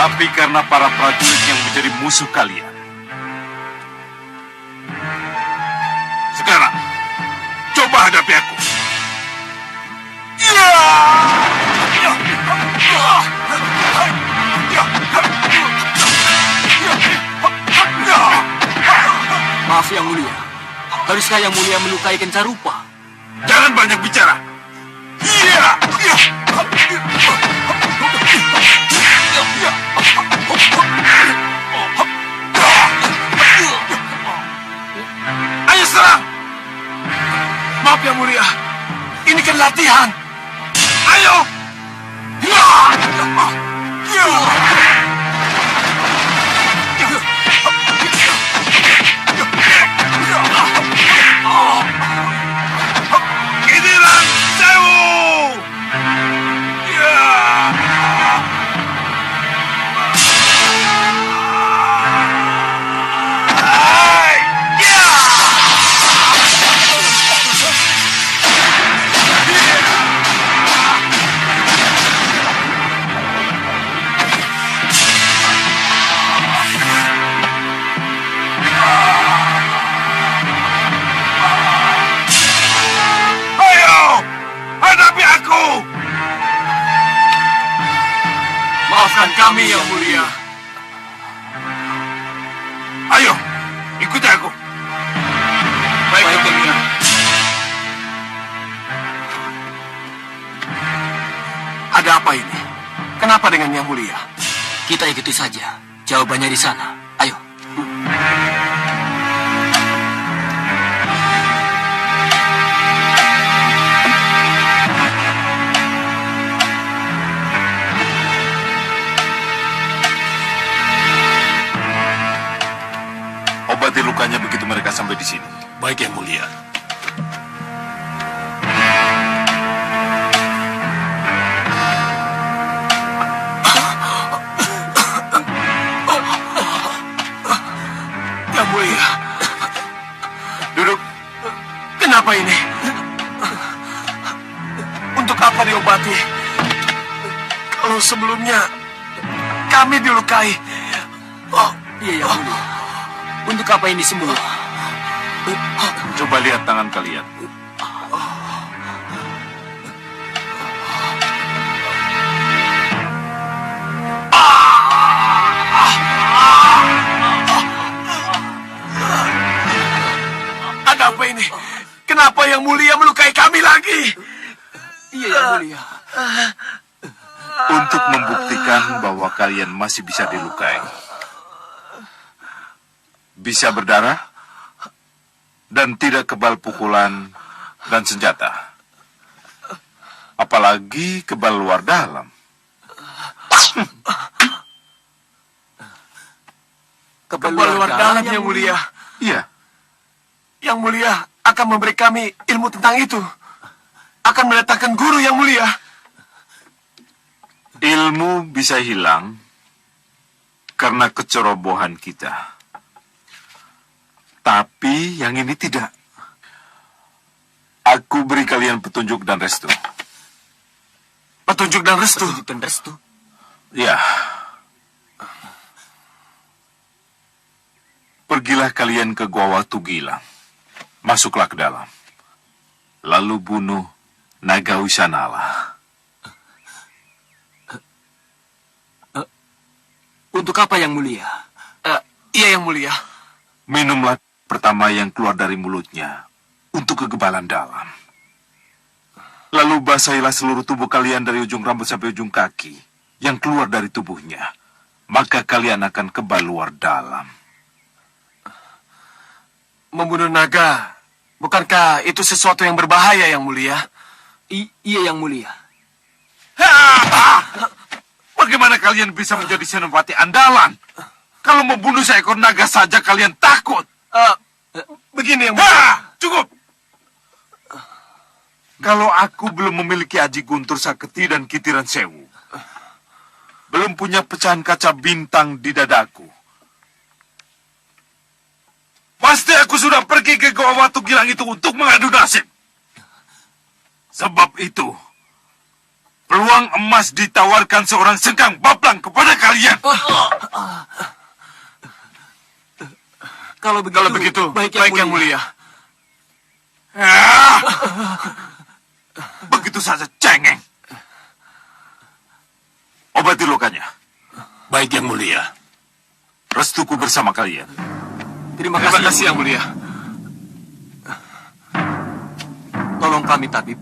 tapi karena para prajurit yang menjadi musuh kalian. Sekarang, coba hadapi aku. Maaf Yang Mulia, haruskah Yang Mulia melukai Kencarupa? Jangan banyak bicara. Ayo serang. Maaf Yang Mulia, ini kan latihan. Ayo. Giliran Sewu. Maafkan kami Yang Mulia. Ayo, ikuti aku. Baik Yang Mulia. Ada apa ini? Kenapa dengan Yang Mulia? Kita ikuti saja. Jawabannya di sana. Ayo. Obati lukanya begitu mereka sampai di sini. Baik Yang Mulia. Yang Mulia. Duduk. Kenapa ini? Untuk apa diobati? Kalau sebelumnya kami dilukai. Iya Yang Mulia. Untuk apa ini semua? Coba lihat tangan kalian. Ada apa ini? Kenapa Yang Mulia melukai kami lagi? Iya Yang Mulia. Untuk membuktikan bahwa kalian masih bisa dilukai. Bisa berdarah, dan tidak kebal pukulan dan senjata. Apalagi kebal luar dalam. Kebal luar dalam Yang Mulia. Iya. Yang Mulia akan memberi kami ilmu tentang itu. Akan mendatangkan guru Yang Mulia. Ilmu bisa hilang karena kecerobohan kita. Tapi yang ini tidak. Aku beri kalian petunjuk dan restu. Petunjuk dan restu? Petunjuk dan restu? Ya. Pergilah kalian ke Gua Watu Gilang. Masuklah ke dalam. Lalu bunuh Naga Wisanala. Untuk apa Yang Mulia? Iya Yang Mulia. Minumlah pertama yang keluar dari mulutnya untuk kegebalan dalam. Lalu basahilah seluruh tubuh kalian dari ujung rambut sampai ujung kaki yang keluar dari tubuhnya. Maka kalian akan kebal luar dalam. Membunuh naga, bukankah itu sesuatu yang berbahaya Yang Mulia? Iya Yang Mulia. Bagaimana kalian bisa menjadi senopati andalan? Kalau membunuh seekor naga saja kalian takut. Begini Yang Mulia. Cukup. Kalau aku belum memiliki Aji Guntur Saketi dan Kitiran Sewu, belum punya pecahan kaca bintang di dadaku, pasti aku sudah pergi ke Gua Watu Gilang itu untuk mengadu nasib. Sebab itu, Peluang emas ditawarkan seorang Sengkang Baplang kepada kalian. Kalau begitu, Baik yang mulia. Ah! Begitu saja cengeng. Obati lukanya. Baik yang mulia. Restuku bersama kalian. Terima Terima kasih, kasih yang mulia. Tolong kami, tabib.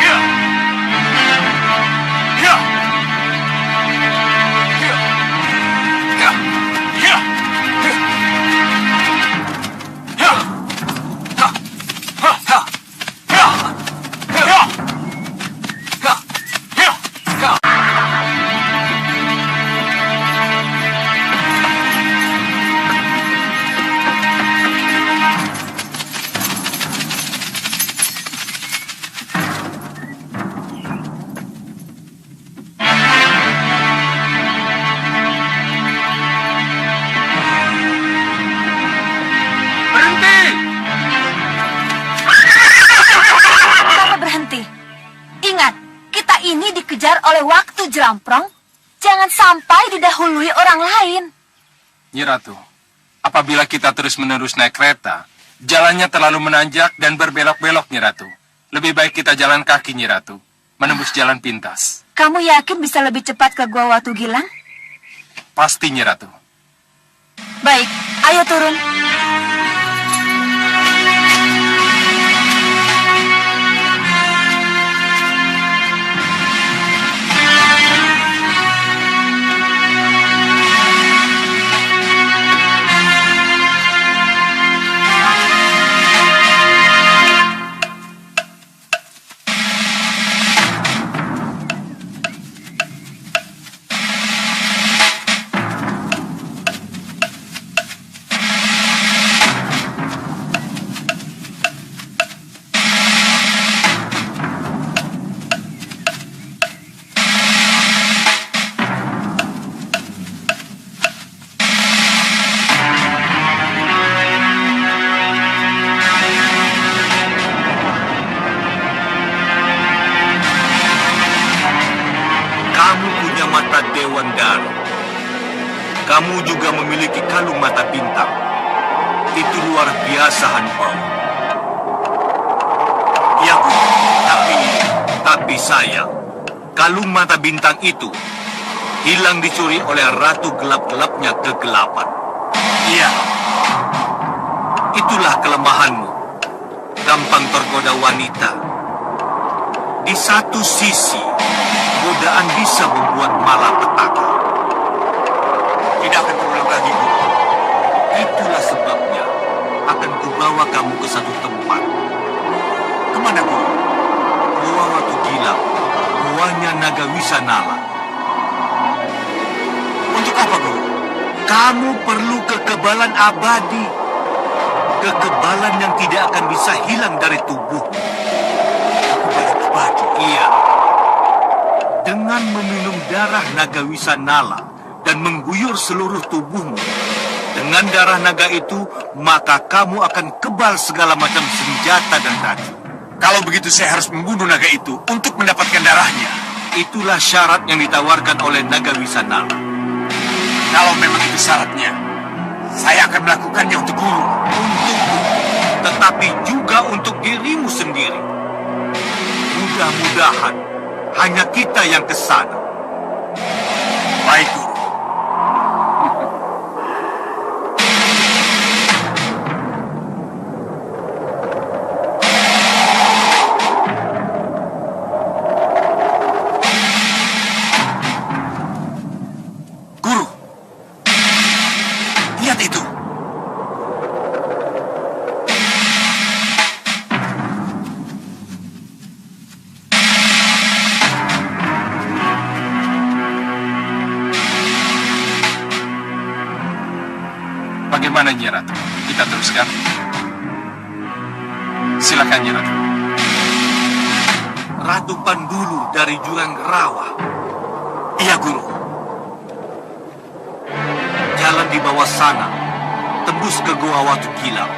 Ya. Ya. Ya. Ya. Ya. Ya. Ha. Ha. Ha. Ya. Ya. Ya. Ya. Berhenti! Kenapa berhenti? Ingat, kita ini dikejar oleh waktu Jelamprong. Jangan sampai didahului orang lain. Nyi Ratu, apabila kita terus-menerus naik kereta, jalannya terlalu menanjak dan berbelok-belok, Nyi Ratu. Lebih baik kita jalan kaki, Nyi Ratu, menembus jalan pintas. Kamu yakin bisa lebih cepat ke Gua Watu Gilang? Pasti, Nyi Ratu. Baik, ayo turun. Kamu punya mata Dewan Daru. Kamu juga memiliki kalung mata bintang. Itu luar biasa, Hanpao. Ya, Bu. Tapi sayang, kalung mata bintang itu hilang dicuri oleh ratu gelap-gelapnya kegelapan. Iya. Itulah kelemahanmu. Gampang tergoda wanita. Di satu sisi, godaan bisa membuat malapetaka. Tidak akan terulang lagi, Bu. Itulah sebabnya akan kubawa kamu ke satu tempat. Kemana, Bu? Gua Watu Gilang, guanya Naga Wisanala. Untuk apa, Bu? Kamu perlu kekebalan abadi. Kekebalan yang tidak akan bisa hilang dari tubuh. Kekebalan abadi? Iya. Dengan meminum darah Naga Wisanala dan mengguyur seluruh tubuhmu, dengan darah naga itu, maka kamu akan kebal segala macam senjata dan racun. Kalau begitu saya harus membunuh naga itu untuk mendapatkan darahnya. Itulah syarat yang ditawarkan oleh Naga Wisanala. Kalau memang itu syaratnya, saya akan melakukannya untuk guru. Untukmu, tetapi juga untuk dirimu sendiri. Mudah-mudahan hanya kita yang ke sana. Baik, Guru. Guru, lihat itu. Bagaimana, Nyi Ratu? Kita teruskan. Silakan, Nyi Ratu. Ratu Pandulu dari Jurang Rawa. Iya, Guru. Jalan di bawah sana tembus ke Gua Watu Gilang.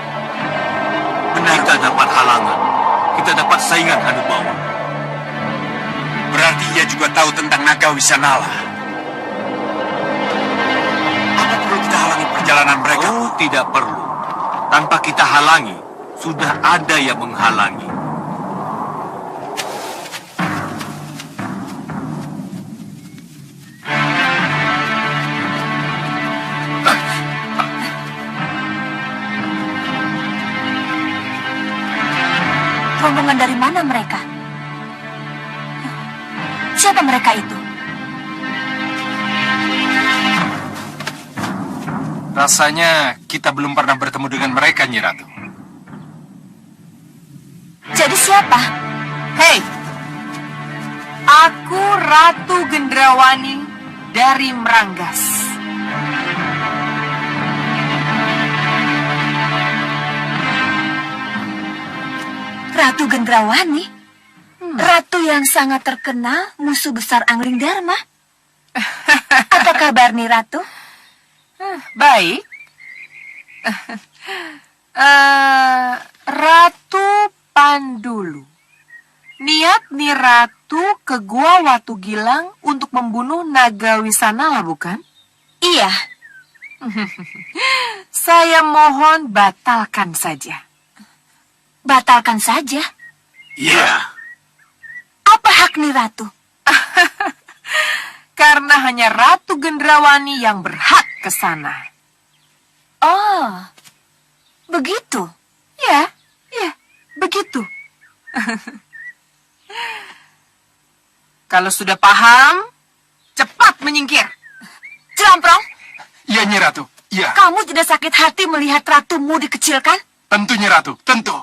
Kita dapat halangan. Kita dapat saingan Hanubawa. Berarti ia juga tahu tentang naga Wisanala. Apa perlu kita halangi perjalanan mereka? Oh, tidak perlu. Tanpa kita halangi, sudah ada yang menghalangi. Rombongan dari mana mereka? Siapa mereka itu? Rasanya kita belum pernah bertemu dengan mereka, Nyi Ratu. Jadi siapa? Hei, aku Ratu Gendrawani dari Meranggas. Ratu Gendrawani? Ratu yang sangat terkenal, musuh besar Angling Dharma. Apa kabar nih, Ratu? Baik. Ratu Pandulu. Niat nih Ratu ke Gua Watu Gilang untuk membunuh Naga Wisanala, bukan? Iya. Saya mohon batalkan saja. Batalkan saja. Iya. Apa hak nih, Ratu? Karena hanya Ratu Gendrawani yang berhak ke sana. Oh, begitu. Ya, begitu. Kalau sudah paham, cepat menyingkir. Jelamprong, Iya, Nyi Ratu. Iya, kamu tidak sakit hati melihat ratumu dikecilkan? tentu Nyi Ratu, tentu.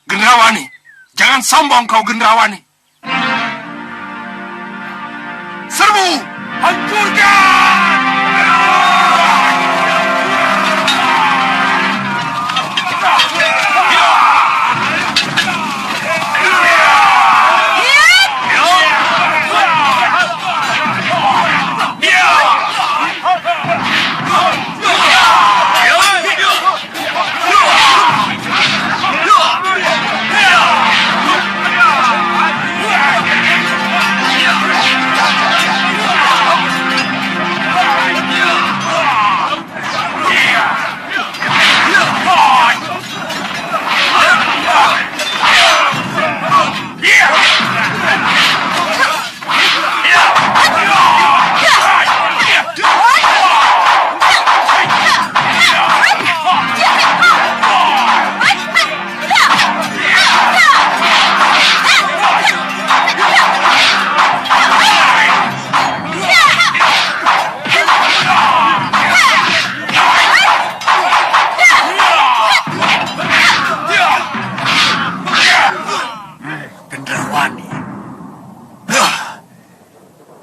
Gendrawani, jangan sombong kau Gendrawani. Serbu! Hancurkan!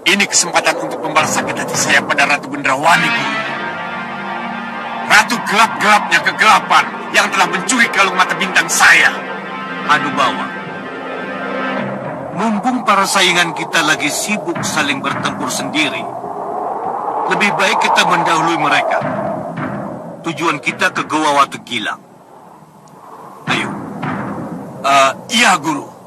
Ini kesempatan untuk membalas sakit hati saya pada Ratu Gendrawani, Guru. Ratu gelap-gelapnya kegelapan yang telah mencuri kalung mata bintang saya. Hanubawa. Mumpung para saingan kita lagi sibuk saling bertempur sendiri, lebih baik kita mendahului mereka. Tujuan kita ke Gua Watu Gilang. Ayo. Iya, Guru.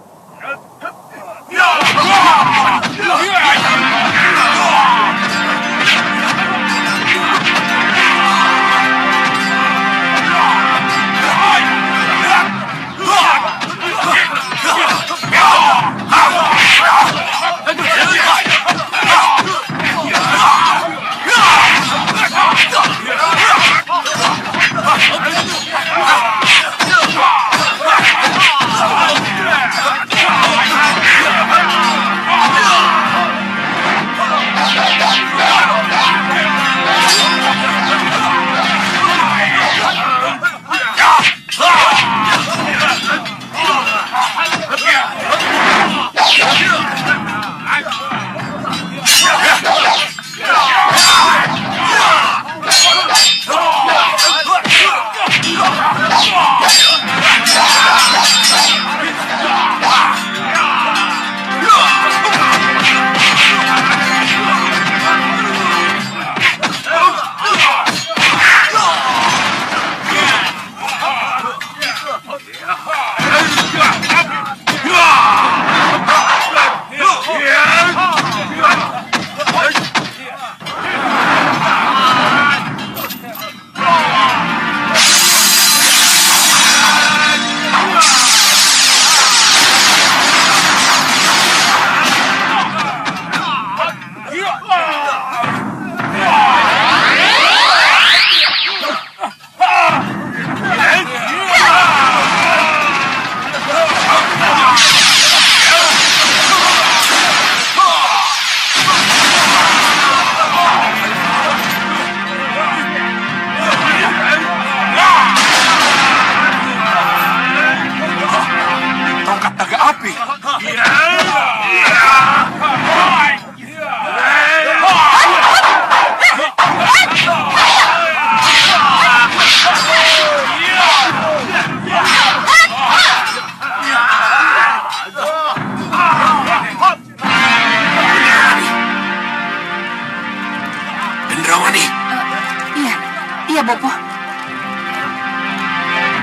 Iya, Bopo.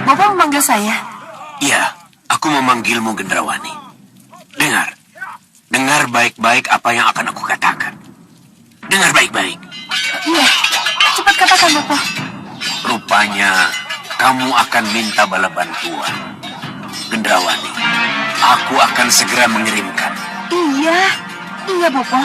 Bopo memanggil saya. Iya, aku memanggilmu Gendrawani. Dengar baik-baik apa yang akan aku katakan. Dengar baik-baik. Iya, cepat katakan, Bopo. Rupanya kamu akan minta bala bantuan. Gendrawani, aku akan segera mengirimkan. Iya, Bopo.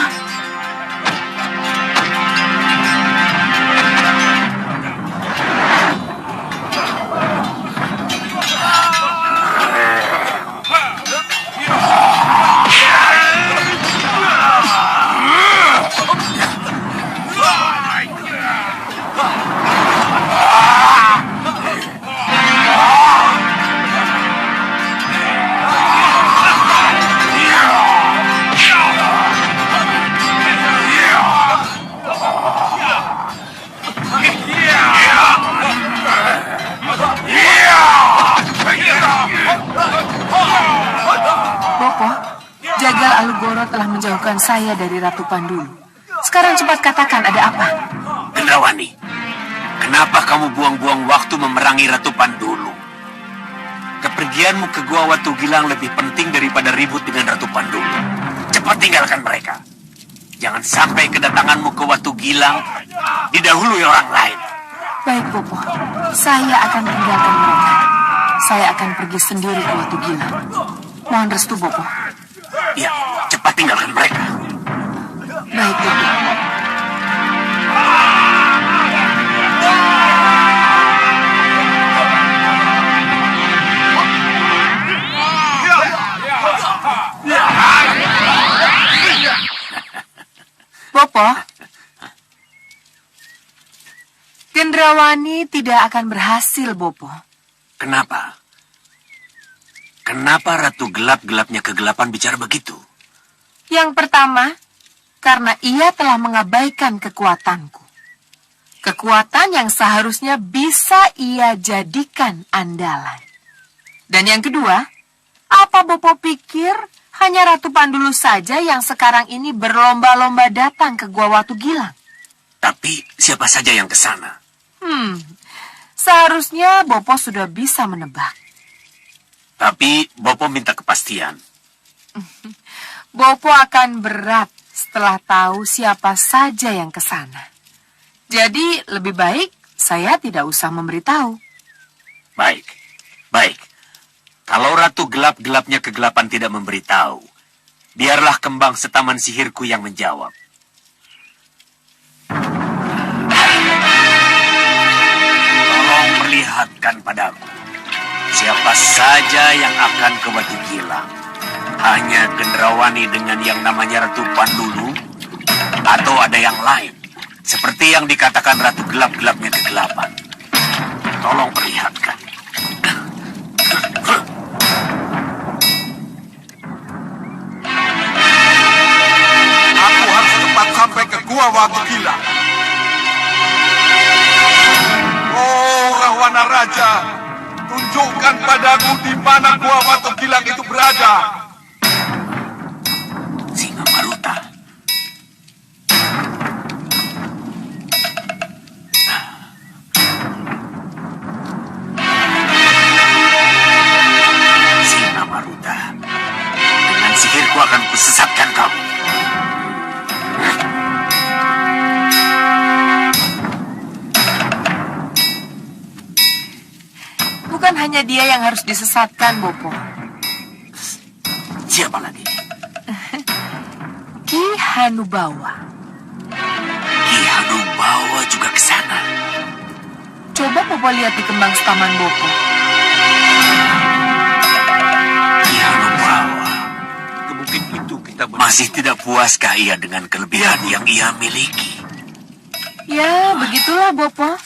Bopo, Jagal Alugoro telah menjauhkan saya dari Ratu Pandulu. Sekarang cepat katakan ada apa? Gendrawani, kenapa kamu buang-buang waktu memerangi Ratu Pandulu? Kepergianmu ke Gua Watu Gilang lebih penting daripada ribut dengan Ratu Pandulu. Cepat tinggalkan mereka. Jangan sampai kedatanganmu ke Watu Gilang didahului orang lain. Baik, Bopo. Saya akan tinggalkan mereka. Saya akan pergi sendiri ke Watu Gilang. Mohon restu, Bopo. Ya, cepat tinggalkan mereka. Baik, Bopo. Bopo, Gendrawani tidak akan berhasil, Bopo. Kenapa? Kenapa Ratu Gelap-Gelapnya Kegelapan bicara begitu? Yang pertama, karena ia telah mengabaikan kekuatanku. Kekuatan yang seharusnya bisa ia jadikan andalan. Dan yang kedua, apa Bopo pikir hanya Ratu Pandulu saja yang sekarang ini berlomba-lomba datang ke Gua Watu Gilang? Tapi siapa saja yang ke sana? Seharusnya Bopo sudah bisa menebak. Tapi Bopo minta kepastian. Bopo akan berat setelah tahu siapa saja yang ke sana. Jadi lebih baik saya tidak usah memberitahu. Baik. Kalau Ratu Gelap-Gelapnya Kegelapan tidak memberitahu, biarlah kembang setaman sihirku yang menjawab. Tolong perlihatkan padaku siapa saja yang akan ke Watu Gilang. Hanya Gendrawani dengan yang namanya Ratu Pandulu, atau ada yang lain, seperti yang dikatakan Ratu Gelap-Gelapnya Kegelapan. Tolong perlihatkan. Aku harus cepat sampai ke Gua Watu Gilang. Oh, Rahwana Raja, tunjukkan padaku di mana Gua Watu Gilang itu berada. Singa Maruta. Singa Maruta. Dengan sihirku akan kusesatkan kamu. Bukan hanya dia yang harus disesatkan, Bopo. Siapa lagi? Ki Hanubawa. Ki Hanubawa juga ke sana. Coba Bopo lihat di kembang setaman Bopo. Ki Hanubawa. Mungkin itu kita Masih tidak puaskah ia dengan kelebihan yang ia miliki? Ya, begitulah Bopo.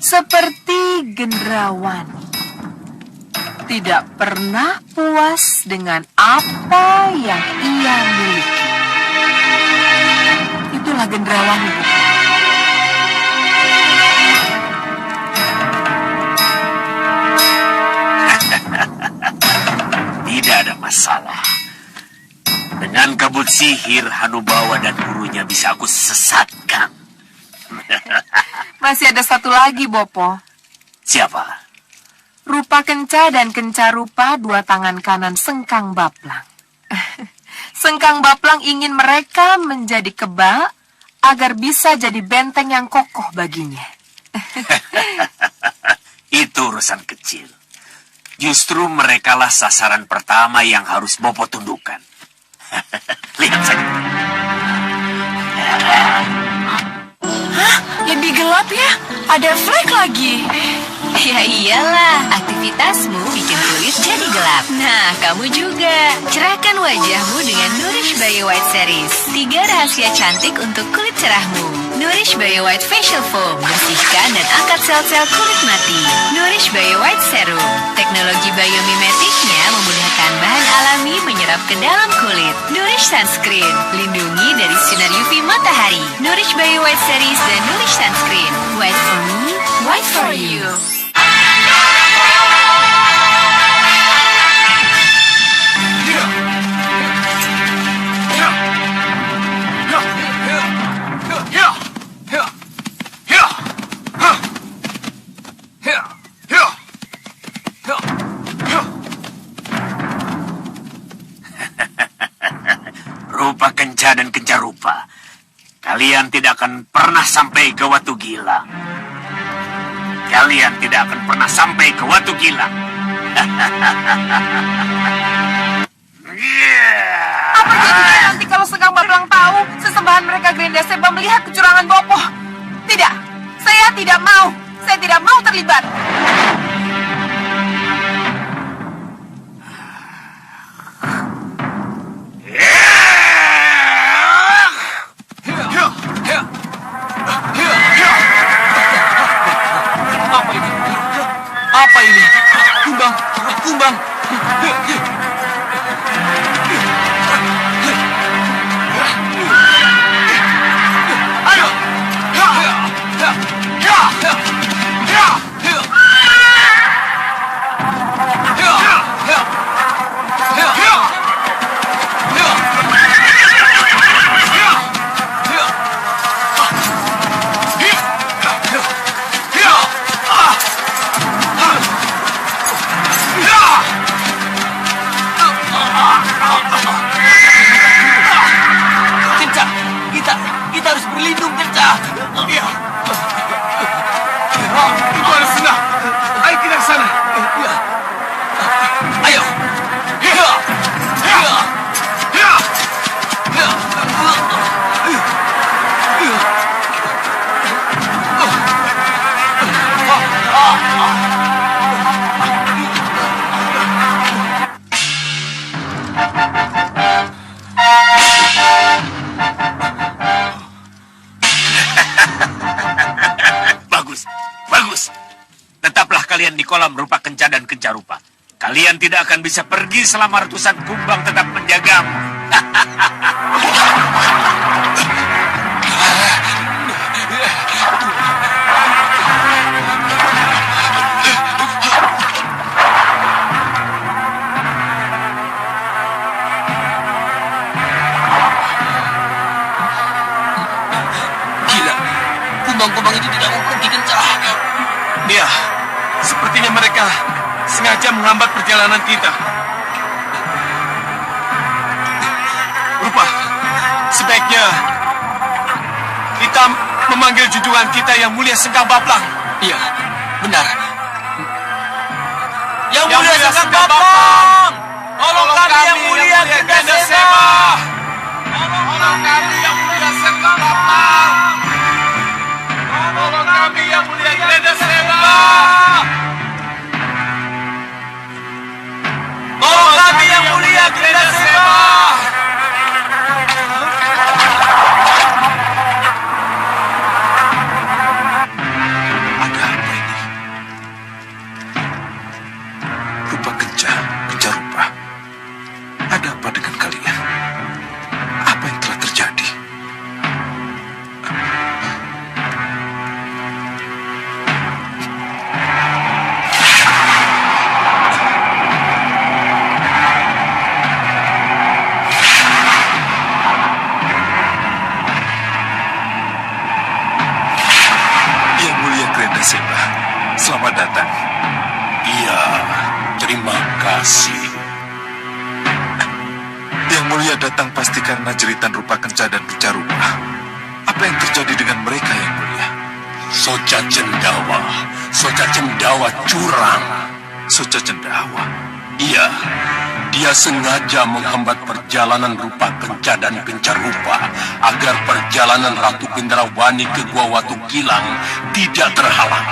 Seperti Gendrawani. Tidak pernah puas dengan apa yang ia miliki. Itulah Gendrawani, Bopo. Tidak ada masalah. Dengan kabut sihir, Hanubawa dan gurunya bisa aku sesatkan. Masih ada satu lagi, Bopo. Siapa? Rupa Kenca dan Kenca Rupa, dua tangan kanan Sengkang Baplang. Sengkang Baplang ingin mereka menjadi kebal agar bisa jadi benteng yang kokoh baginya. Itu urusan kecil. Justru merekalah sasaran pertama yang harus Bopo tundukkan. Lihat saja. Lebih gelap ya? Ada flek lagi. Ya iyalah, aktivitasmu bikin kulit jadi gelap. Nah, kamu juga. Cerahkan wajahmu dengan Nourish by White Series. 3 rahasia cantik untuk kulit cerahmu. Nourish by White Facial Foam. Bersihkan dan angkat sel-sel kulit mati. Nourish by White Serum. Teknologi biomimetiknya memudahkan bahan alami menyerap ke dalam kulit. Nourish Sunscreen. Lindungi dari sinar UV matahari. Nourish by White Series dan Nourish Sunscreen. White for me, white for you. Rupa Kenca dan Kenca Rupa, kalian tidak akan pernah sampai ke Watu Gilang. Kalian tidak akan pernah sampai ke Watu Gilang. Apa jadinya nanti kalau Sengkang Baplang tahu sesembahan mereka Gerinda Seba melihat kecurangan Bopo? Tidak, saya tidak mau. Saya tidak mau terlibat. Apa ini? Kumbang, kumbang. Ayo. Kenca, kita harus berlindung, Kenca. Iya. Itu ada senang. Ayo kita ke sana. Ayo. Bagus, bagus. Tetaplah kalian di kolam Rupa Kenca dan Kenca Rupa. Kalian tidak akan bisa pergi selama ratusan kumbang tetap menjagamu. Gila, kumbang-kumbang itu tidak mau pergi, Kenca. Iya, sepertinya mereka sengaja menghambat perjalanan kita. Rupa, sebaiknya kita memanggil junjungan kita yang mulia Sengkang Baplang. Iya, benar. Yang mulia Sengkang Baplang, tolong kami yang mulia Gerinda Seba. Tolong kami yang mulia Sengkang Baplang. Tolong kami yang mulia Gerinda Seba. Tolong kami yang mulia Gerinda Seba. Ada apa ini? Rupa Kenca, Kenca Rupa. Ada apa dengan kalian? Prajeritan Rupa Kenca dan Kenca Rupa. Apa yang terjadi dengan mereka, Yang Mulia? Soca Cendawa curang. Soca Cendawa. Iya, dia sengaja menghambat perjalanan Rupa Kenca dan Kenca Rupa agar perjalanan Ratu Gendrawani ke Gua Watu Gilang tidak terhalang.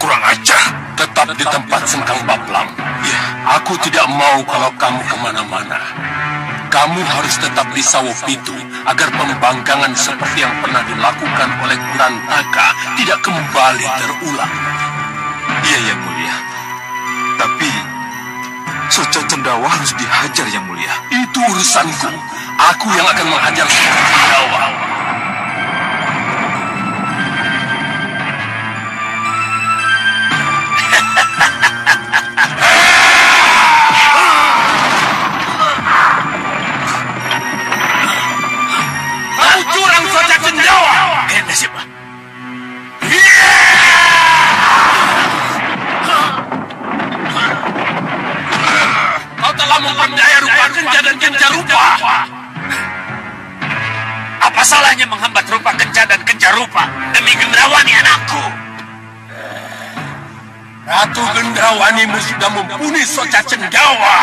Kurang ajar. Tetap di tempat Sengkang Baplam. Ya, Aku tidak mau kalau kamu kemana-mana. Kamu harus tetap di Sawopitu agar pembangkangan seperti yang pernah dilakukan oleh Kurantaka tidak kembali terulang. iya Yang Mulia. Tapi Soca Cendawa harus dihajar, Yang Mulia. Itu urusanku. Aku yang akan menghajar Soca Cendawa. Kau curang, Soca Cendawa! Siapa? Kau telah memperdaya Rupa Kenca dan Kenca Rupa. Apa salahnya menghambat Rupa Kenca dan Kenca Rupa demi Gendrawani anakku? Ratu Gendrawanimu sudah membunuh Soca Cendawa.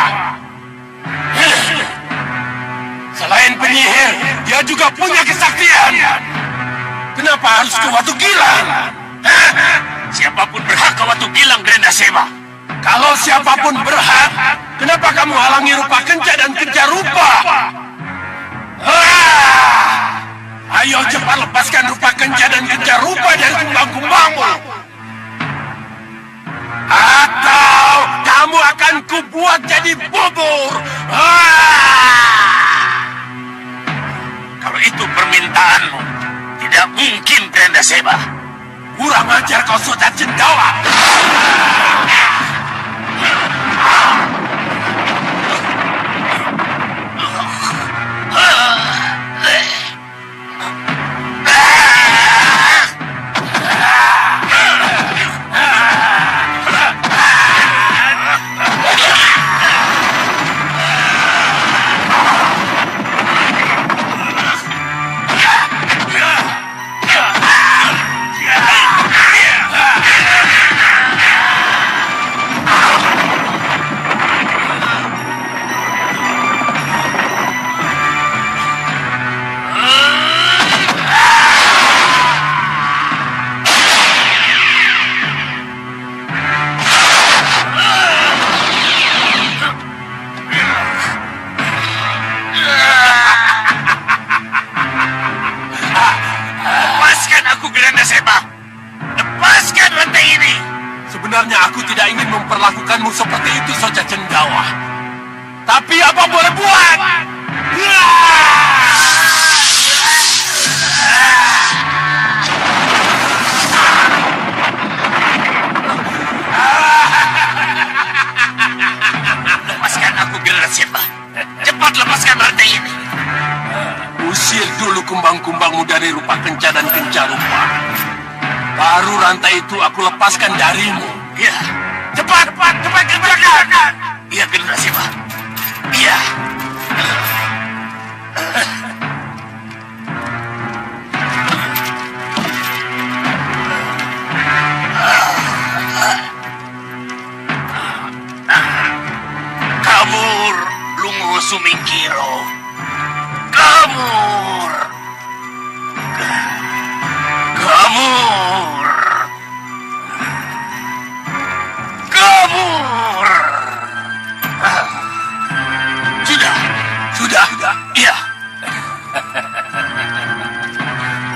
Selain penyihir, dia juga punya kesaktian. Kenapa harus ke Watu Gilang? Siapapun berhak ke Watu Gilang, Grenda Seba. Kalau siapapun berhak, kenapa kamu halangi Rupa Kenca dan Kenca Rupa? Ayo cepat lepaskan Rupa Kenca dan Kenca Rupa dari kumbang-kumbangmu. Atau kamu akan kubuat jadi bubur. Kalau itu permintaanmu, tidak mungkin, Grenda Seba. Kurang ajar kau, Soca Cendawa. Lepaskan aku, Grenda Seba. Lepaskan rantai ini. Sebenarnya aku tidak ingin memperlakukanmu seperti itu, Soca Cendawa. Tapi apa boleh buat? Lepaskan aku, Grenda Seba. Cepat lepaskan rantai ini. Usir dulu kumbang-kumbangmu dari Rupa Kenca dan Kenca Rupa. Baru rantai itu aku lepaskan darimu. Iya. Cepat kerjakan. Iya, Grenda Seba. Iya. Kabur, Lungo Sumingkiro. Kabur. Kabur. Kabur. Sudah. Iya.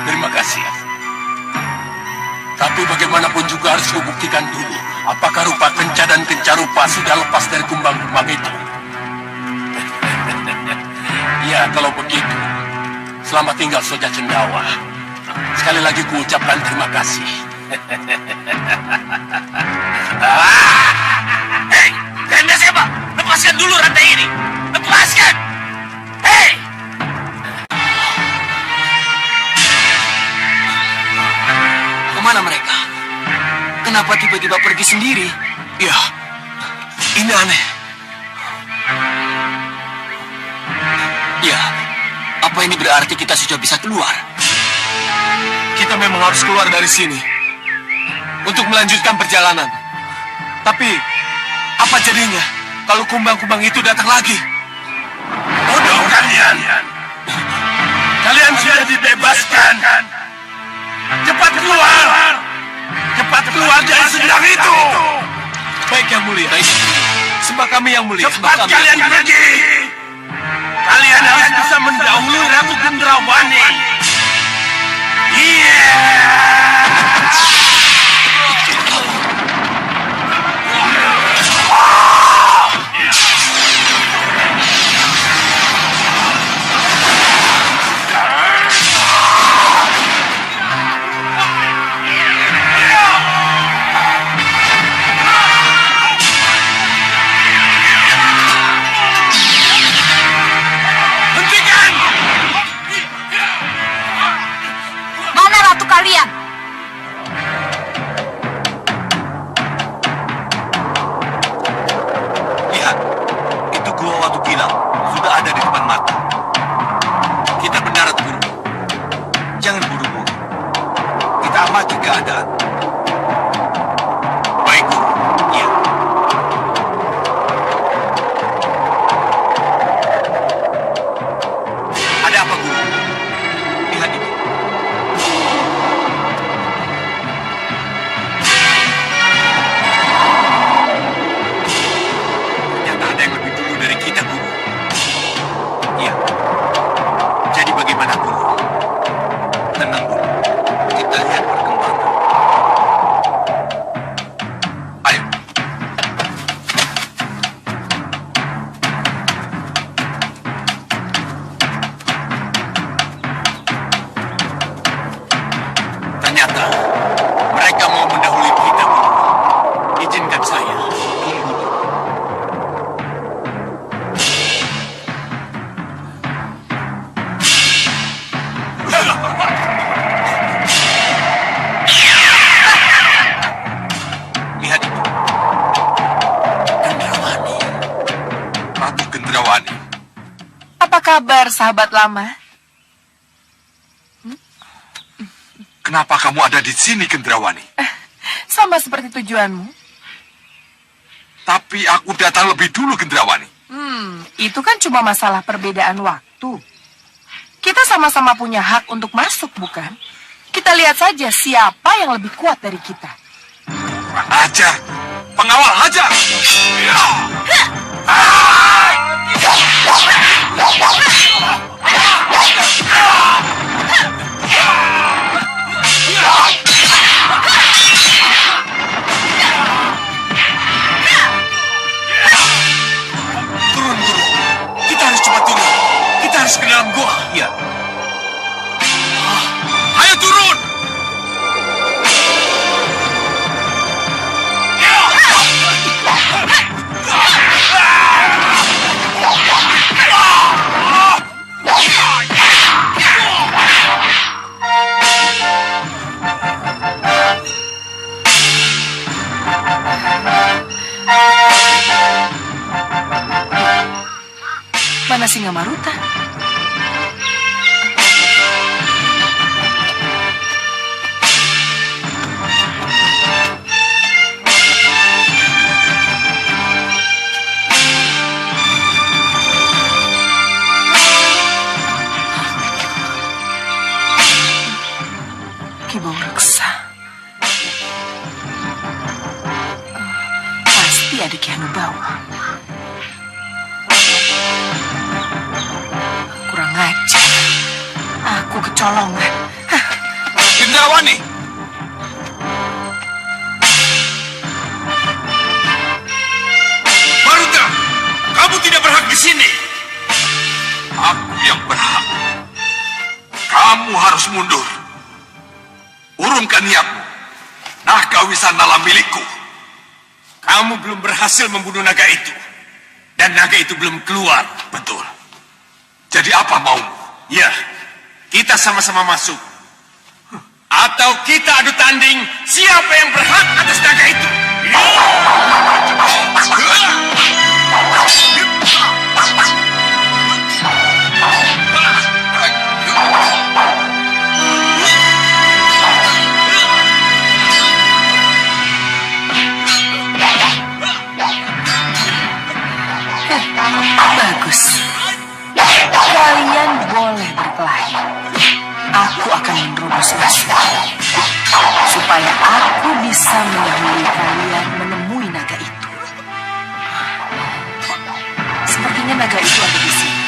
Terima kasih. Tapi bagaimanapun juga harus kubuktikan dulu apakah Rupa Kenca dan Kenca Rupa sudah lepas dari kumbang-kumbang itu. Ya, kalau begitu, selamat tinggal Soca Cendawa. Sekali lagi kuucapkan terima kasih. Hei, Grenda Seba, lepaskan dulu rantai ini. Lepaskan. Hei. Kemana mereka? Kenapa tiba-tiba pergi sendiri? Ya, ini aneh. Ya, Apa ini berarti kita sudah bisa keluar? Kita memang harus keluar dari sini untuk melanjutkan perjalanan. Tapi apa jadinya kalau kumbang-kumbang itu datang lagi? Bodoh kalian. Kalian sudah dibebaskan. Cepat keluar. Cepat keluar dari sendang itu. Baik Yang Mulia. Sembah kami Yang Mulia. Cepat kalian pergi. Kalian harus bisa mendahului Ratu Gendrawani. Iya. Mana ratu kalian? Lihat, itu gua Watu Kilau sudah ada di depan mata. Kita mendarat, Guru. Jangan buru-buru. Kita amati keadaan. Baik, Guru. Iya. Ada apa, Guru? Lihat ini. Ternyata ada yang lebih dulu dari kita, Guru. Iya. Jadi bagaimana, Guru? Tenang dulu. Kita lihat perkembangan. Ayo. Ternyata mereka mau mendahului kita, Guru. Izinkan saya. Tunggu dulu. Lihat itu. Gendrawani. Ratu Gendrawani. Apa kabar, sahabat lama? Kenapa kamu ada di sini, Gendrawani? Sama seperti tujuanmu. Tapi aku datang lebih dulu, Gendrawani. Itu kan cuma masalah perbedaan waktu. Kita sama-sama punya hak untuk masuk, bukan? Kita lihat saja siapa yang lebih kuat dari kita. Kurang ajar. Pengawal hajar. Ya. Turun, Guru. Kita harus cepat turun. Kita harus ke dalam gua. Iya. Ayo turun. Mana Singa Maruta? Ki Bau Reksa. Pasti ada Ki Hanubawa. Kurang ajar. Aku kecolongan. Gendrawani. Maruta, kamu tidak berhak di sini. Aku yang berhak. Kamu harus mundur. Urungkan niatmu. Naga Wisanala milikku. Kamu belum berhasil membunuh naga itu. Dan naga itu belum keluar. Betul. Jadi apa maumu? Ya, kita sama-sama masuk. Atau kita adu tanding siapa yang berhak atas naga itu. sekali, supaya aku bisa mendahului kalian menemui naga itu. Sepertinya naga itu ada di sini.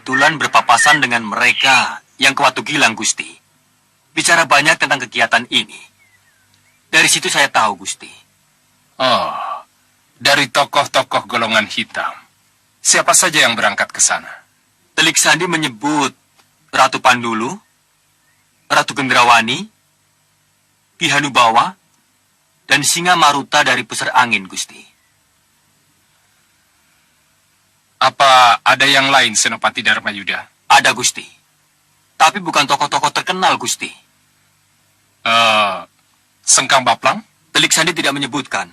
Kebetulan berpapasan dengan mereka yang ke Watu Gilang, Gusti. Bicara banyak tentang kegiatan ini. Dari situ saya tahu, Gusti. Oh, dari tokoh-tokoh golongan hitam. Siapa saja yang berangkat ke sana? Telik Sandi menyebut Ratu Pandulu, Ratu Gendrawani, Ki Hanubawa, dan Singa Maruta dari Pusar Angin, Gusti. Apa ada yang lain, Senopati Dharmayuda? Ada, Gusti. Tapi bukan tokoh-tokoh terkenal, Gusti. Sengkang Baplang? Telik Sandi tidak menyebutkan.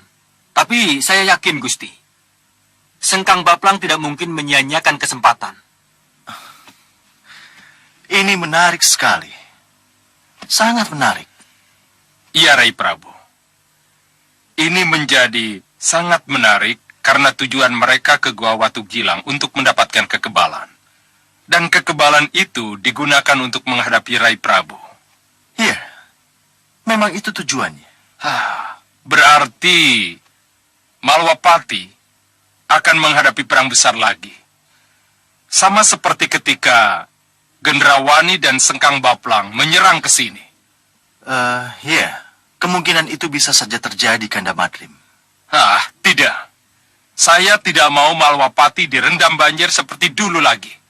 Tapi saya yakin, Gusti. Sengkang Baplang tidak mungkin menyia-nyiakan kesempatan. Ini menarik sekali. Sangat menarik. Iya, Rai Prabu. Ini menjadi sangat menarik karena tujuan mereka ke Gua Watu Gilang untuk mendapatkan kekebalan. Dan kekebalan itu digunakan untuk menghadapi Rai Prabu. Iya, memang itu tujuannya. Berarti Malwapati akan menghadapi perang besar lagi. Sama seperti ketika Gendrawani dan Sengkang Baplang menyerang ke sini. Iya, kemungkinan itu bisa saja terjadi, Kanda Madrim. Tidak. Saya tidak mau Malwapati direndam banjir seperti dulu lagi.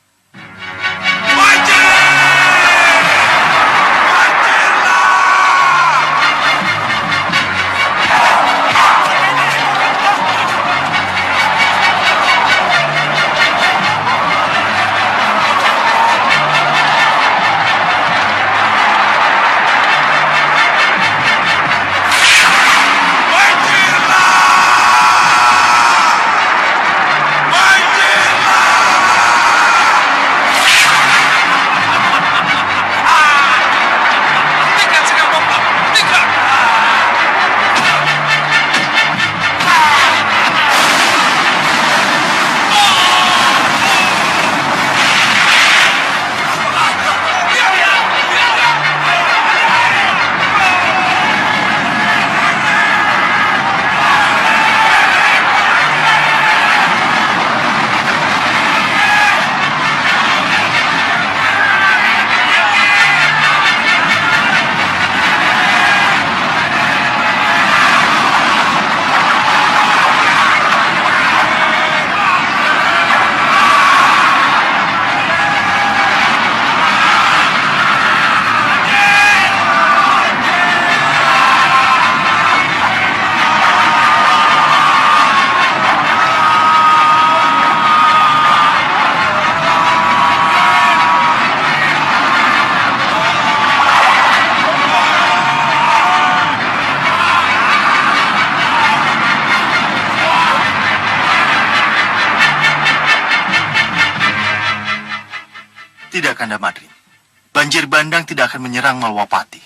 Tidak, Kanda Madrim. Banjir bandang tidak akan menyerang Malwapati.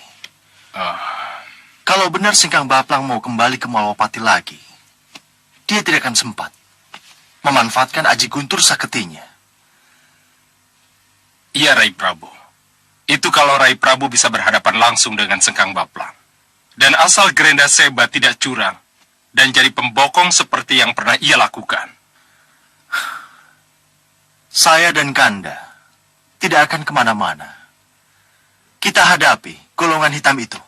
Kalau benar Sengkang Baplang mau kembali ke Malwapati lagi, dia tidak akan sempat memanfaatkan Aji Guntur Saketinya. Iya, Rai Prabu. Itu kalau Rai Prabu bisa berhadapan langsung dengan Sengkang Baplang. Dan asal Gerenda Seba tidak curang dan jadi pembokong seperti yang pernah ia lakukan. Saya dan Kanda tidak akan kemana-mana. Kita hadapi golongan hitam itu.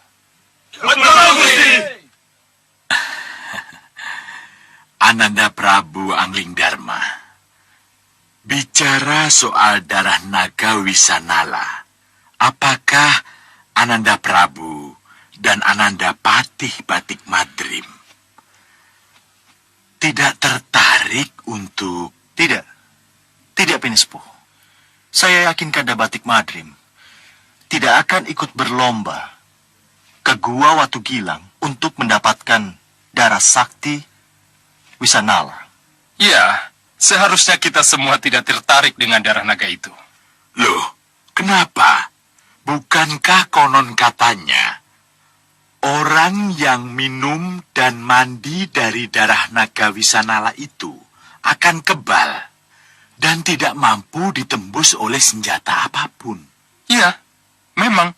Ananda Prabu Anglingdarma, bicara soal darah naga Wisanala, apakah Ananda Prabu dan Ananda Patih Batik Madrim tidak tertarik untuk... Tidak, Pinispu. Saya yakin Kanda Batik Madrim tidak akan ikut berlomba ke Gua Watu Gilang untuk mendapatkan darah sakti Wisanala. Ya, seharusnya kita semua tidak tertarik dengan darah naga itu. Loh, kenapa? Bukankah konon katanya orang yang minum dan mandi dari darah naga Wisanala itu akan kebal dan tidak mampu ditembus oleh senjata apapun? Ya, memang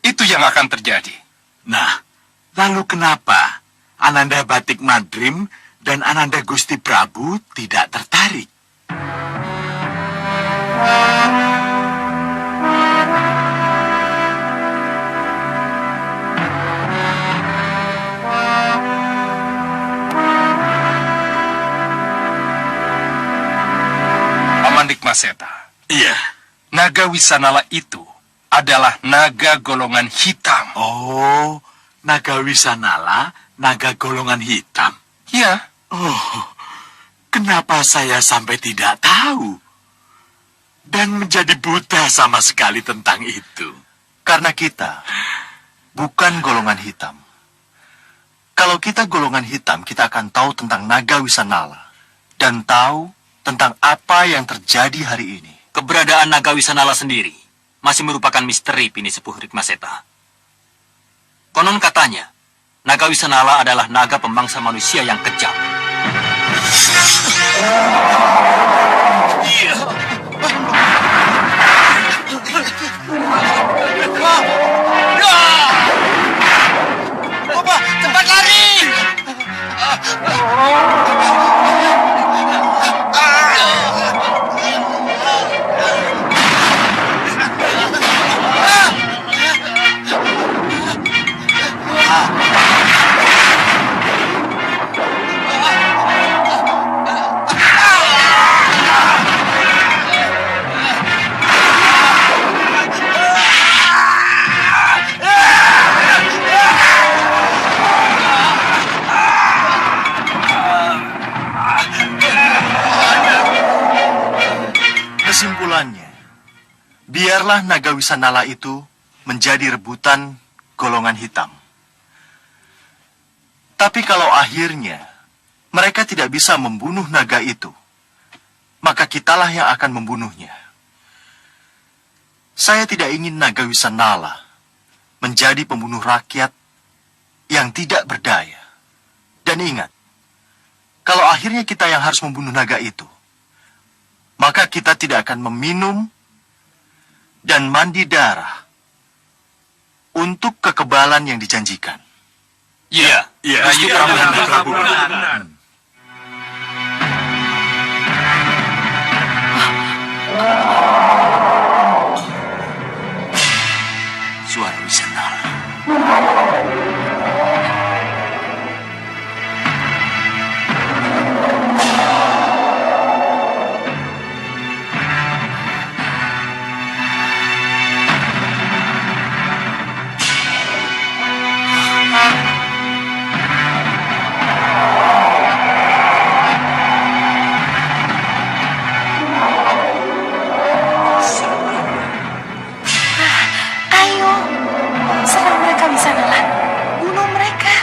itu yang akan terjadi. Nah, lalu kenapa Ananda Batik Madrim dan Ananda Gusti Prabu tidak tertarik? Paman Dikmaseta, Iya. naga Wisanala itu adalah naga golongan hitam. Oh, naga Wisanala, naga golongan hitam. Ya, Oh, kenapa saya sampai tidak tahu? Dan menjadi buta sama sekali tentang itu. Karena kita bukan golongan hitam. Kalau kita golongan hitam, kita akan tahu tentang naga Wisanala dan tahu tentang apa yang terjadi hari ini. Keberadaan naga Wisanala sendiri masih merupakan misteri Pini Sepuh Rikmaseta. Konon katanya, naga Wisanala adalah naga pemangsa manusia yang kejam. Cepat lari! Kesimpulannya, biarlah naga Wisanala itu menjadi rebutan golongan hitam. Tapi kalau akhirnya mereka tidak bisa membunuh naga itu, maka kitalah yang akan membunuhnya. Saya tidak ingin naga Wisanala menjadi pembunuh rakyat yang tidak berdaya. Dan ingat, kalau akhirnya kita yang harus membunuh naga itu, maka kita tidak akan meminum dan mandi darah untuk kekebalan yang dijanjikan. ya, Iya, Gusti iya, Prabu. Ananda Prabu. Benar. Suara Wisanala. Ayo, serang mereka Wisanala. Bunuh mereka.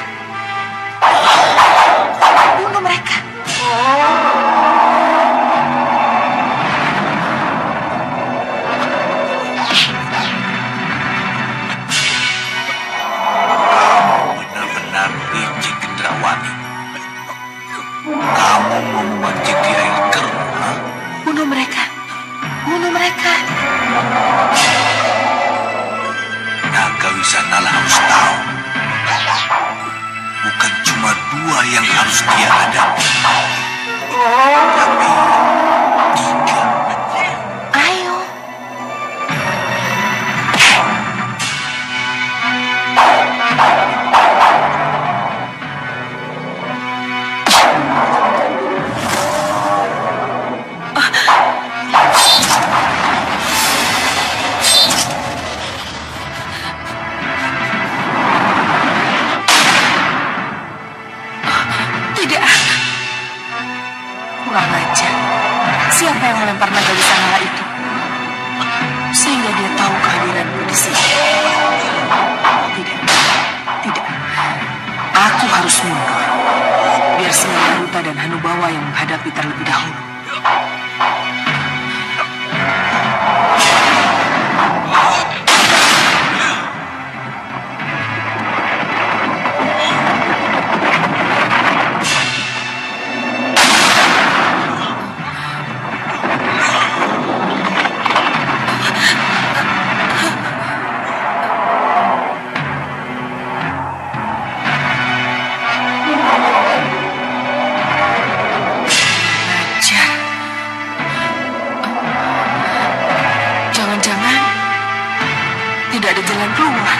Bunuh mereka. Benar-benar licik Gendrawani. Kamu mau memancing di air keruh, ha? Bunuh mereka. Bunuh mereka. Naga Wisanala harus tahu. Bukan cuma dua yang harus dia hadapi, tapi tiga. Ayo, harus mundur. Biar Singa Maruta dan Hanubawa yang menghadapi terlebih dahulu. Jangan-jangan tidak ada jalan keluar.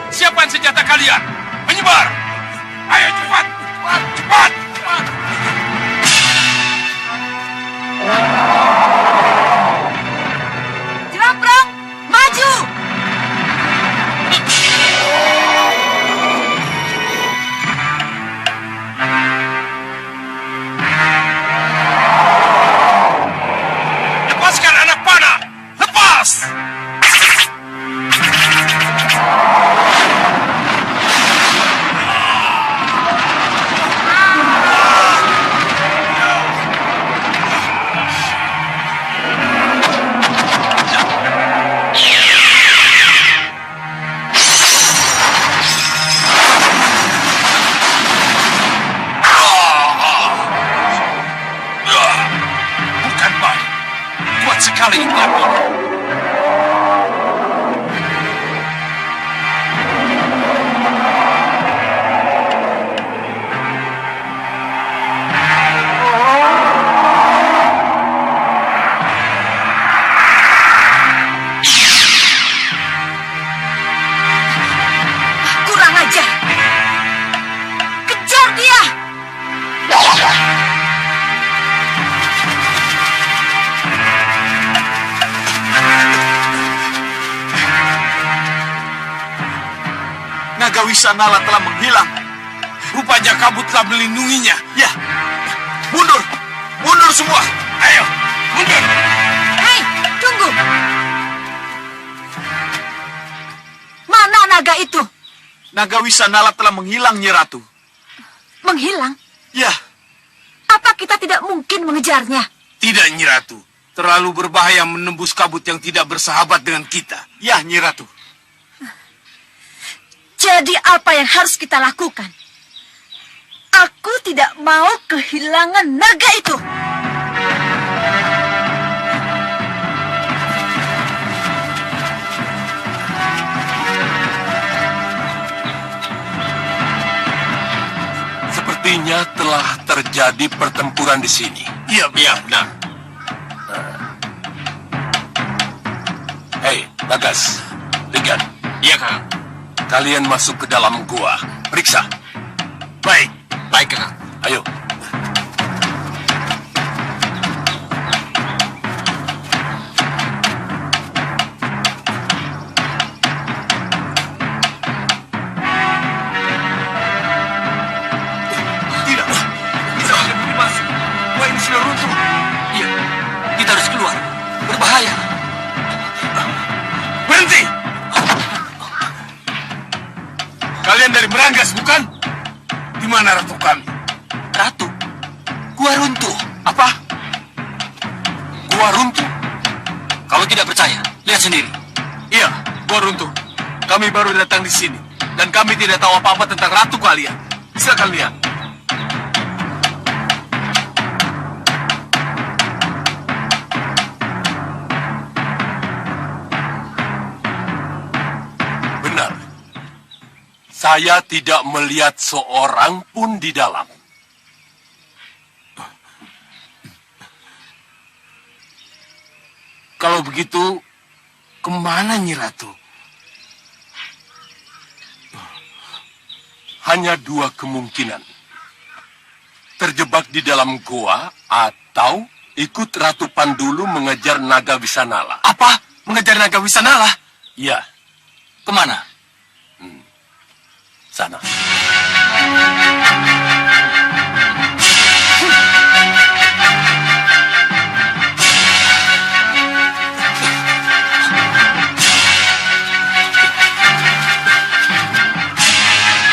Siapkan senjata kalian. Menyebar. Ayo cepat. Cepat. Jelamprong, maju! Lepaskan anak panah. Lepas. Bukan main. Kuat sekali Impian ini. Kurang ajar. Kejar dia! Naga Wisanala telah menghilang. Rupanya kabut telah melindunginya. Ya, mundur, mundur semua. Ayo, mundur. Hei, tunggu! Mana naga itu? Naga Wisanala telah menghilang, Nyi Ratu. Menghilang? Ya, Apa kita tidak mungkin mengejarnya? Tidak, Nyi Ratu. Terlalu berbahaya menembus kabut yang tidak bersahabat dengan kita. ya, Nyi Ratu. Jadi apa yang harus kita lakukan? Aku tidak mau kehilangan naga itu. Sepertinya telah terjadi pertempuran di sini. Iya, benar. Hei, Bagas, Ligan. Iya, Kang. Kalian masuk ke dalam gua. Periksa. Baik. Baik, Kakang. Ayo. Tidak. Bisa boleh masuk. Wah, ini sudah runtuh. Iya, kita harus keluar. Berbahaya. Berhenti! Kalian dari Beranggas, bukan? Di mana ratu kami? Ratu, gua runtuh. Apa? Gua runtuh. Kalau tidak percaya, lihat sendiri. Iya, gua runtuh. Kami baru datang di sini. Dan kami tidak tahu apa-apa tentang ratu kalian. Silakan lihat. Benar. Saya tidak melihat seorang pun di dalam. Kalau begitu, kemana Nyi Ratu? Hanya dua kemungkinan. Terjebak di dalam goa atau ikut Ratu Pandulu mengejar naga Wisanala. Apa? Mengejar naga Wisanala? Ya, Kemana? sana.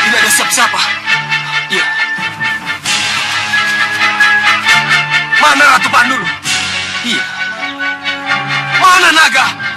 Tidak ada siapa-siapa. Iya. Mana Ratu Pandulu? Iya. Mana naga?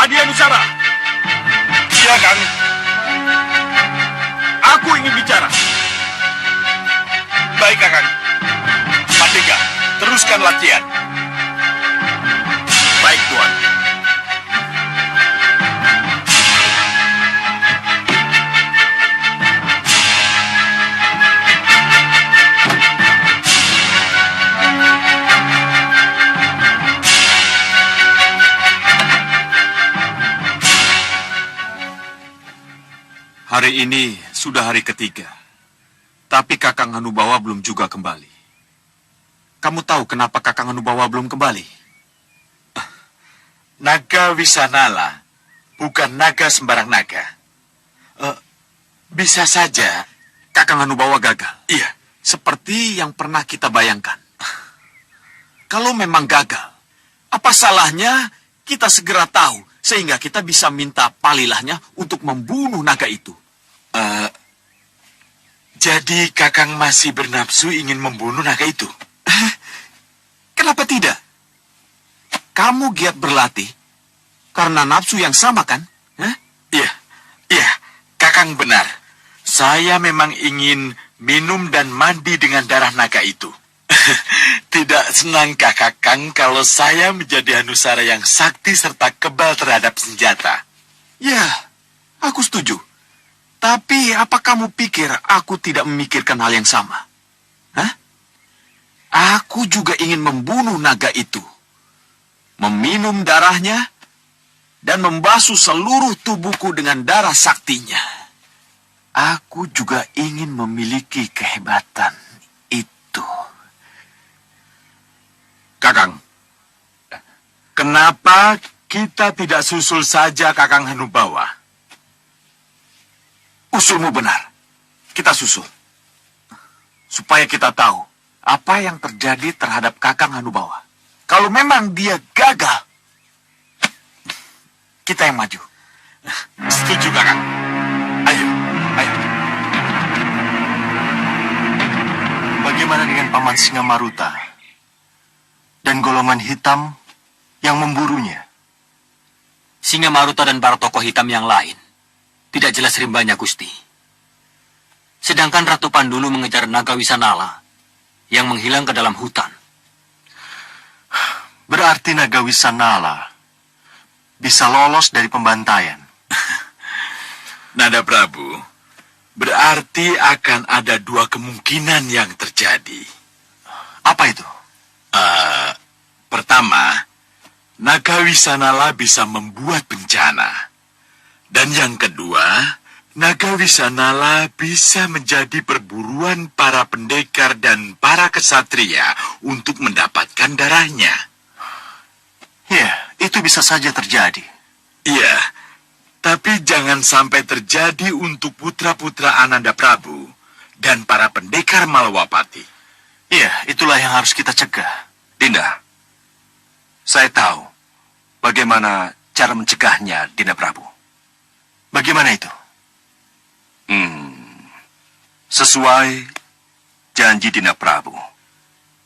Adi Anusara. Iya, Kang. Aku ingin bicara. Baik, Kakang. Pandega, teruskan latihan. Baik, Tuan. Hari ini sudah hari ketiga, tapi Kakang Hanubawa belum juga kembali. Kamu tahu kenapa Kakang Hanubawa belum kembali? Naga Wisanala bukan naga sembarang naga. Bisa saja Kakang Hanubawa gagal. iya. Seperti yang pernah kita bayangkan. Kalau memang gagal, apa salahnya kita segera tahu sehingga kita bisa minta palilahnya untuk membunuh naga itu. Jadi Kakang masih bernafsu ingin membunuh naga itu? Kenapa tidak? Kamu giat berlatih karena nafsu yang sama kan? Hah? Iya, Kakang benar. Saya memang ingin minum dan mandi dengan darah naga itu. Tidak senangkah Kakang kalau saya menjadi Hanusara yang sakti serta kebal terhadap senjata? Ya, aku setuju. Tapi apa kamu pikir aku tidak memikirkan hal yang sama? Hah? Aku juga ingin membunuh naga itu. Meminum darahnya dan membasuh seluruh tubuhku dengan darah saktinya. Aku juga ingin memiliki kehebatan itu. Kakang, kenapa kita tidak susul saja Kakang Hanubawa? Usulmu benar. Kita susul. Supaya kita tahu apa yang terjadi terhadap Kakang Hanubawa. Kalau memang dia gagal, kita yang maju. Setuju, Kakang. Ayo. Bagaimana dengan Paman Singamaruta dan golongan hitam yang memburunya? Singamaruta dan para tokoh hitam yang lain tidak jelas rimbanya, Gusti. Sedangkan Ratu Pandulu mengejar naga Wisanala yang menghilang ke dalam hutan. Berarti naga Wisanala bisa lolos dari pembantaian. Nada Prabu, berarti akan ada dua kemungkinan yang terjadi. Apa itu? Pertama, naga Wisanala bisa membuat bencana. Dan yang kedua, naga Wisanala bisa menjadi perburuan para pendekar dan para kesatria untuk mendapatkan darahnya. Ya, itu bisa saja terjadi. Iya, tapi jangan sampai terjadi untuk putra-putra Ananda Prabu dan para pendekar Malawapati. Iya, itulah yang harus kita cegah. Dinda, saya tahu bagaimana cara mencegahnya, Dinda Prabu. Bagaimana itu? Sesuai janji Dinda Prabu,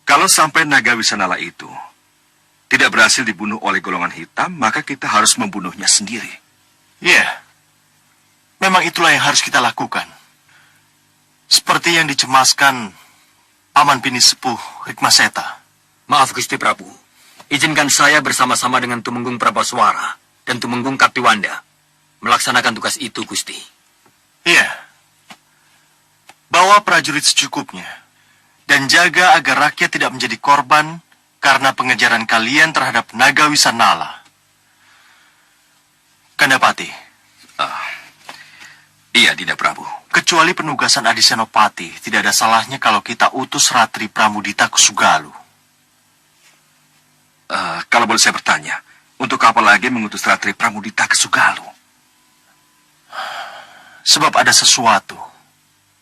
kalau sampai naga Wisanala itu tidak berhasil dibunuh oleh golongan hitam, maka kita harus membunuhnya sendiri. Iya, memang itulah yang harus kita lakukan. Seperti yang dicemaskan Paman Bini Sepuh Hikmaseta. Maaf Gusti Prabu, izinkan saya bersama-sama dengan Tumenggung Prabaswara dan Tumenggung Kaptiwanda melaksanakan tugas itu, Gusti. Iya, bawa prajurit secukupnya dan jaga agar rakyat tidak menjadi korban karena pengejaran kalian terhadap naga Wisanala. Kandapati. Iya, Dinda Prabu. Kecuali penugasan Adi Senopati, tidak ada salahnya kalau kita utus Ratri Pramudita ke Sugalu. Kalau boleh saya bertanya, untuk apa lagi mengutus Ratri Pramudita ke Sugalu? Sebab ada sesuatu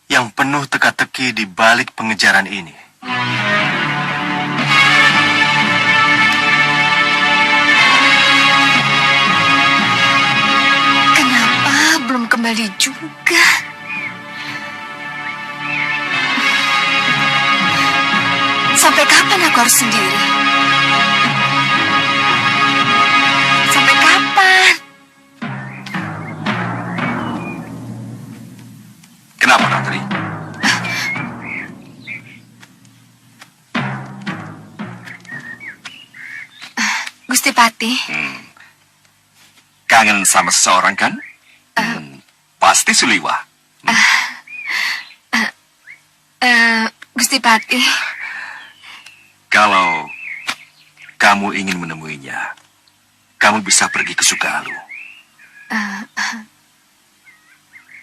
yang penuh teka-teki di balik pengejaran ini. Kenapa belum kembali juga? Sampai kapan aku harus sendiri? Sampai kapan? Kenapa, Ratri? Gusti Pati, Kangen sama seseorang, kan? Pasti Suliwa. Gusti Pati, Kalau kamu ingin menemuinya, kamu bisa pergi ke Sugalu.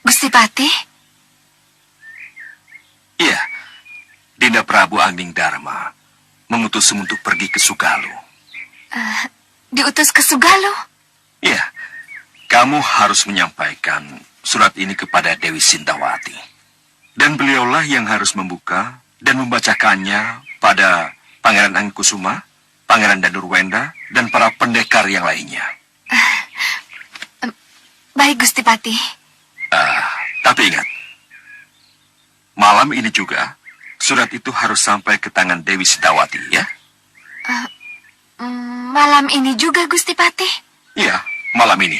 Gusti Pati, Iya, Dinda Prabu Angning Dharma mengutusmu untuk pergi ke Sugalu. diutus ke Sugalu. Iya, kamu harus menyampaikan surat ini kepada Dewi Sintawati. Dan beliaulah yang harus membuka dan membacakannya pada Pangeran Angkusuma, Pangeran Danurwenda, dan para pendekar yang lainnya. Baik, Gusti Pati. Tapi ingat, malam ini juga surat itu harus sampai ke tangan Dewi Sintawati, ya? Malam ini juga, Gusti Pati. Iya, malam ini.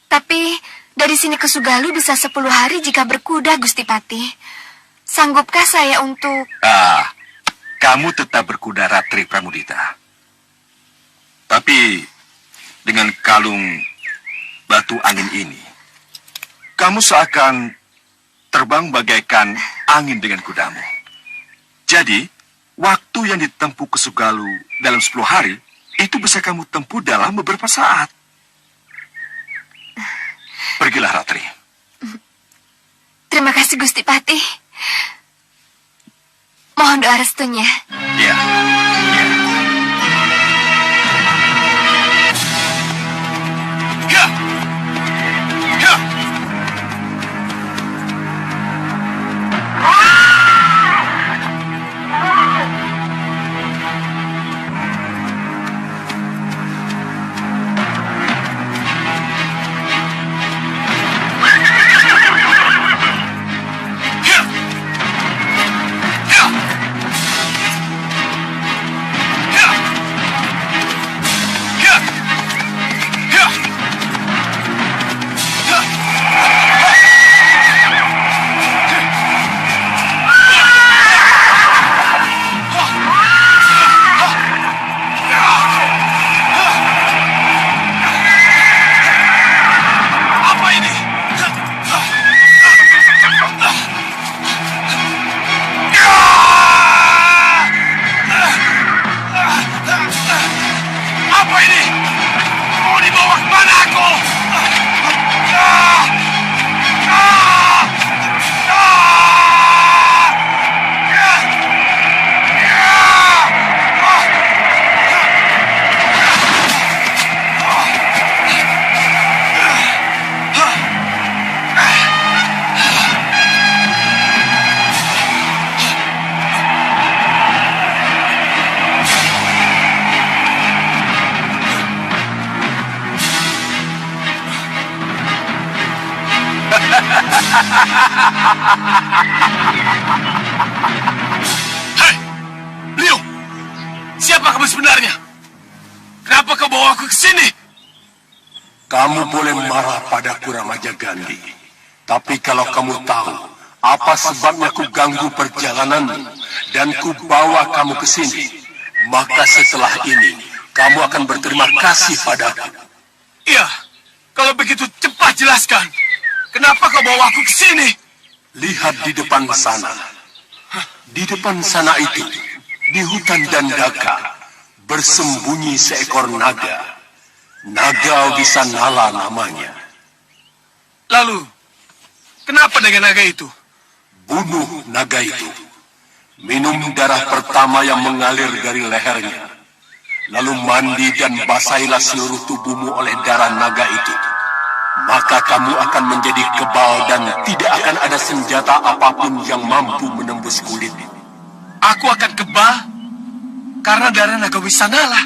Tapi dari sini ke Sugalu bisa 10 hari jika berkuda, Gusti Pati. Sanggupkah saya untuk... Kamu tetap berkuda Ratri Pramudita. Tapi dengan kalung batu angin ini, kamu seakan terbang bagaikan angin dengan kudamu. Jadi, waktu yang ditempuh ke Sugalu dalam 10 hari, itu bisa kamu tempuh dalam beberapa saat. Pergilah, Ratri. Terima kasih, Gusti Pati. Mohon doa restunya. Ya. Hei, Liu, siapa kamu sebenarnya? Kenapa kau bawa aku ke sini? Kamu boleh marah padaku Ramaja Gandhi. Tapi kalau kamu tahu apa sebabnya ku ganggu perjalananmu dan ku bawa kamu ke sini, maka setelah ini kamu akan berterima kasih padaku. Iya, kalau begitu cepat jelaskan. Kenapa kau bawa aku ke sini? Lihat di depan sana. Di depan sana itu, di hutan Dandaka, bersembunyi seekor naga. Naga Wisanala namanya. Lalu, kenapa dengan naga itu? Bunuh naga itu. Minum darah pertama yang mengalir dari lehernya. Lalu mandi dan basahilah seluruh tubuhmu oleh darah naga itu. Maka kamu akan menjadi kebal dan tidak akan ada senjata apapun yang mampu menembus kulit. Aku akan kebal karena darah naga Wisanala.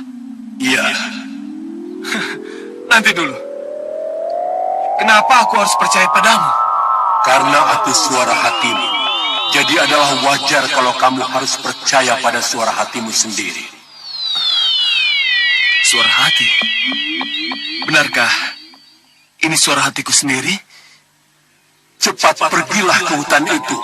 Iya. Nanti dulu. Kenapa aku harus percaya padamu? Karena aku suara hatimu. Jadi adalah wajar kalau kamu harus percaya pada suara hatimu sendiri. Suara hati? Benarkah ini suara hatiku sendiri? Cepat pergilah ke hutan itu.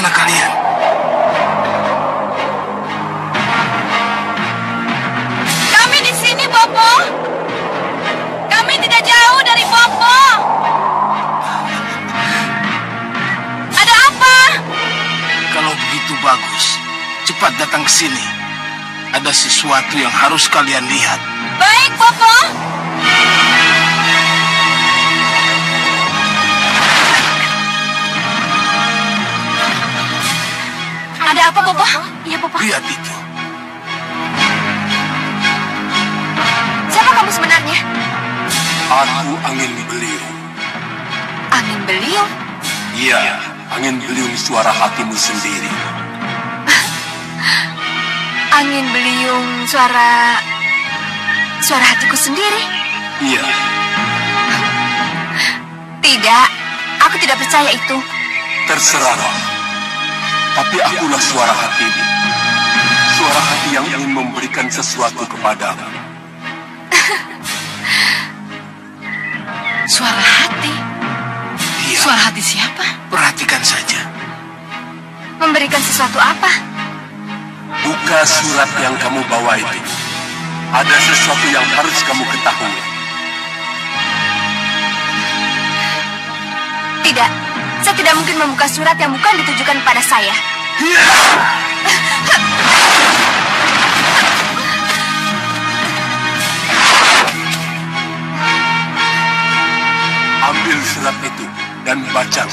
mana kalian? Kami di sini, Bopo. Kami tidak jauh dari Bopo. Ada apa? Kalau begitu bagus, cepat datang ke sini. Ada sesuatu yang harus kalian lihat. Baik, Bopo. Ada apa, Bopo? Iya, Bopo. Lihat itu. Siapa kamu sebenarnya? Aku angin beliung. Angin beliung. Iya, angin beliung suara hatimu sendiri. Angin beliung suara hatiku sendiri. Iya, Tidak, aku tidak percaya itu. terserah. Tapi akulah suara hatimu. Suara hati yang ingin memberikan sesuatu kepadamu. Suara hati? Iya, Suara hati siapa? perhatikan saja. Memberikan sesuatu apa? Buka surat yang kamu bawa itu. Ada sesuatu yang harus kamu ketahui. Tidak, saya tidak mungkin membuka surat yang bukan ditujukan kepada saya. Ambil surat itu dan baca.